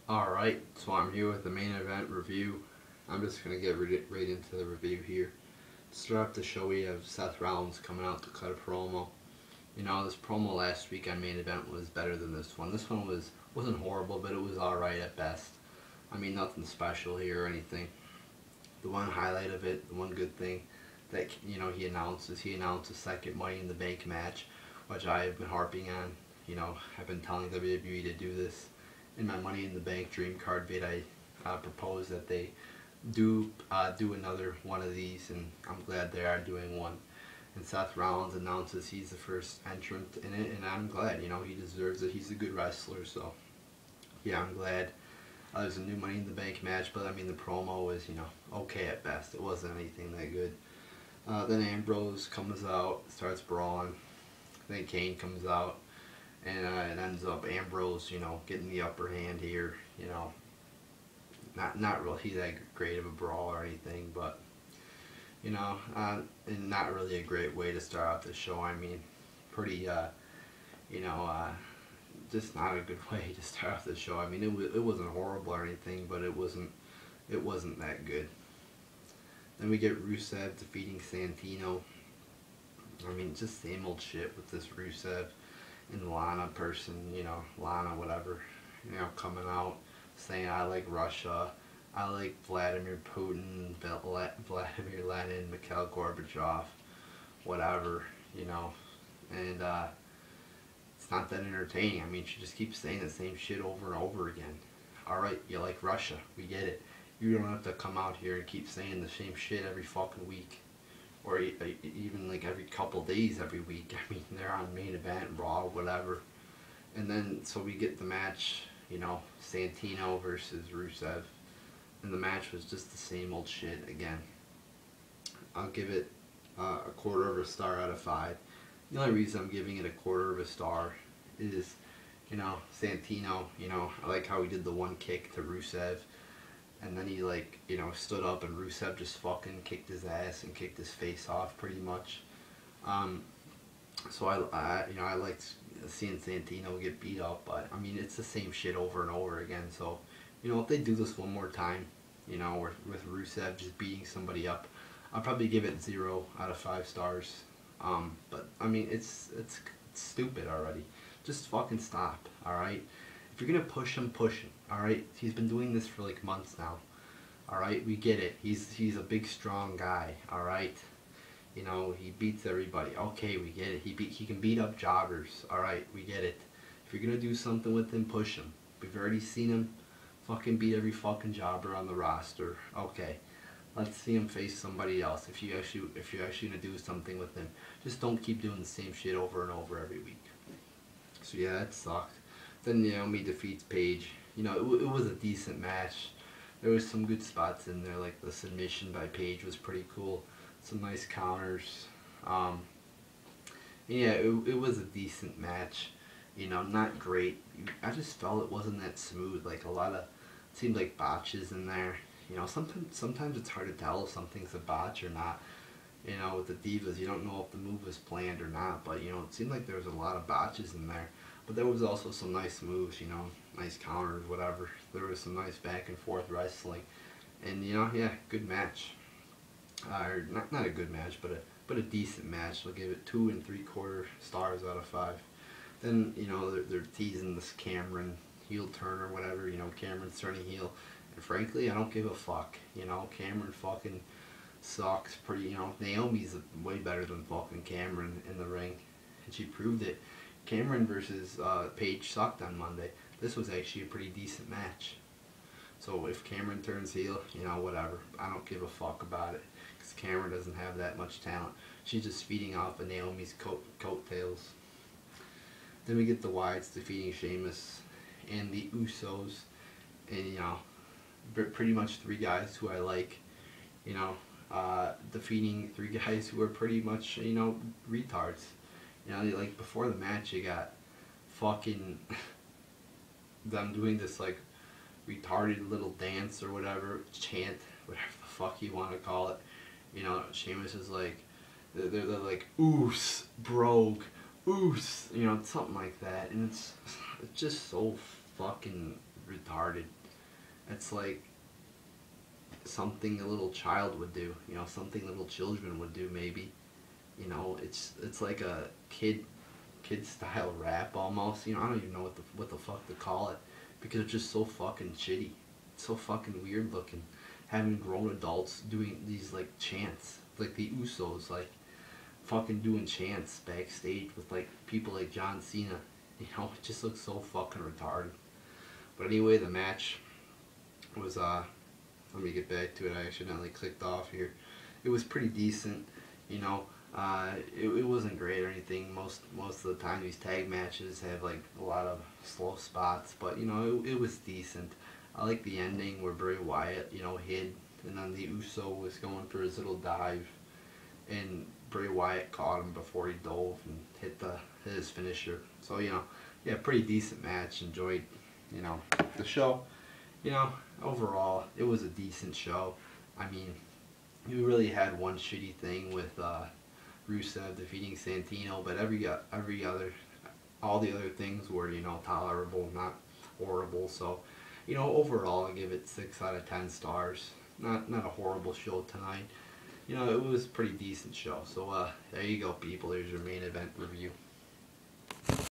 Alright, so I'm here with the main event review. I'm just going to get right into the review here. To start off the show, we have Seth Rollins coming out to cut a promo. You know, this promo last week on main event was better than this one. This one wasn't horrible, but it was alright at best. I mean, nothing special here or anything. The one highlight of it, the one good thing that, you know, he announced a second Money in the Bank match, which I have been harping on. You know, I've been telling WWE to do this. In my Money in the Bank Dream Card vid, I proposed that they do another one of these, and I'm glad they are doing one. And Seth Rollins announces he's the first entrant in it, and I'm glad. You know, he deserves it. He's a good wrestler, so yeah, I'm glad. There's a new Money in the Bank match, but I mean the promo was, you know, okay at best. It wasn't anything that good. Then Ambrose comes out, starts brawling. Then Kane comes out, and it ends up Ambrose, you know, getting the upper hand here. You know, not really that great of a brawl or anything, but you know, and not really a great way to start out the show. I mean, pretty, you know, just not a good way to start off the show. I mean, it wasn't horrible or anything, but it wasn't that good. Then we get Rusev defeating Santino. I mean, just same old shit with this Rusev and Lana person, you know, Lana whatever, you know, coming out saying I like Russia, I like Vladimir Putin, Vladimir Lenin, Mikhail Gorbachev, whatever, you know, and it's not that entertaining. I mean, she just keeps saying the same shit over and over again. Alright, you like Russia, we get it. You don't have to come out here and keep saying the same shit every fucking week. Or even like every couple days every week. I mean, they're on main event, Raw, whatever. And then, so we get the match, you know, Santino versus Rusev. And the match was just the same old shit again. I'll give it a quarter of a star out of 5. The only reason I'm giving it a quarter of a star is, you know, Santino, you know, I like how he did the one kick to Rusev. And then he, like, you know, stood up and Rusev just fucking kicked his ass and kicked his face off pretty much. So I you know, I liked seeing Santino get beat up, but I mean, it's the same shit over and over again. So, you know, if they do this one more time, you know, with Rusev just beating somebody up, I'll probably give it 0 out of 5 stars. But I mean, it's stupid already. Just fucking stop, alright? If you're gonna push him, alright? He's been doing this for like months now. Alright, we get it. He's a big strong guy, alright? You know, he beats everybody. Okay, we get it. He can beat up jobbers. Alright, we get it. If you're gonna do something with him, push him. We've already seen him fucking beat every fucking jobber on the roster. Okay. Let's see him face somebody else. If you're actually gonna do something with him, just don't keep doing the same shit over and over every week. So yeah, that sucked. Then Naomi defeats Paige. You know, it was a decent match. There was some good spots in there, like the submission by Paige was pretty cool. Some nice counters. Yeah, it was a decent match. You know, not great. I just felt it wasn't that smooth. Like a lot of, it seemed like botches in there. You know, sometimes it's hard to tell if something's a botch or not. You know, with the Divas, you don't know if the move was planned or not. But, you know, it seemed like there was a lot of botches in there. But there was also some nice moves, you know, nice counters, whatever. There was some nice back and forth wrestling. And, you know, yeah, good match. Not a good match, but a decent match. I'll give it 2 3/4 stars out of 5. Then, you know, they're teasing this Cameron heel turn or whatever. You know, Cameron's turning heel. And frankly, I don't give a fuck. You know, Cameron fucking sucks pretty, you know, Naomi's way better than fucking Cameron in the ring. And she proved it. Cameron versus Paige sucked on Monday. This was actually a pretty decent match. So if Cameron turns heel, you know, whatever. I don't give a fuck about it. Because Cameron doesn't have that much talent. She's just feeding off of Naomi's coattails. Then we get the Wyatts defeating Sheamus and the Usos. And, you know, pretty much 3 guys who I like, you know, defeating 3 guys who are pretty much, you know, retards. You know, like before the match, you got fucking them doing this like retarded little dance or whatever, chant, whatever the fuck you want to call it. You know, Sheamus is like, they're like, oos, brogue, oos, you know, something like that. And it's just so fucking retarded. It's like something a little child would do, you know, something little children would do maybe. You know, it's like a kid style rap almost. You know, I don't even know what the fuck to call it because it's just so fucking shitty. It's so fucking weird looking. Having grown adults doing these like chants, like the Usos, like fucking doing chants backstage with like people like John Cena. You know, it just looks so fucking retarded. But anyway, the match was let me get back to it. I accidentally clicked off here. It was pretty decent, you know. It wasn't great or anything. Most of the time, these tag matches have like a lot of slow spots, but you know, it was decent. I like the ending where Bray Wyatt, you know, hid, and then the Uso was going for his little dive, and Bray Wyatt caught him before he dove and hit his finisher. So you know, yeah, pretty decent match. Enjoyed, you know, the show. You know, overall, it was a decent show. I mean, you really had one shitty thing with Rusev defeating Santino, but all the other things were, you know, tolerable, not horrible. So, you know, overall, I give it 6 out of 10 stars. Not a horrible show tonight. You know, it was a pretty decent show. So, there you go, people. There's your main event review.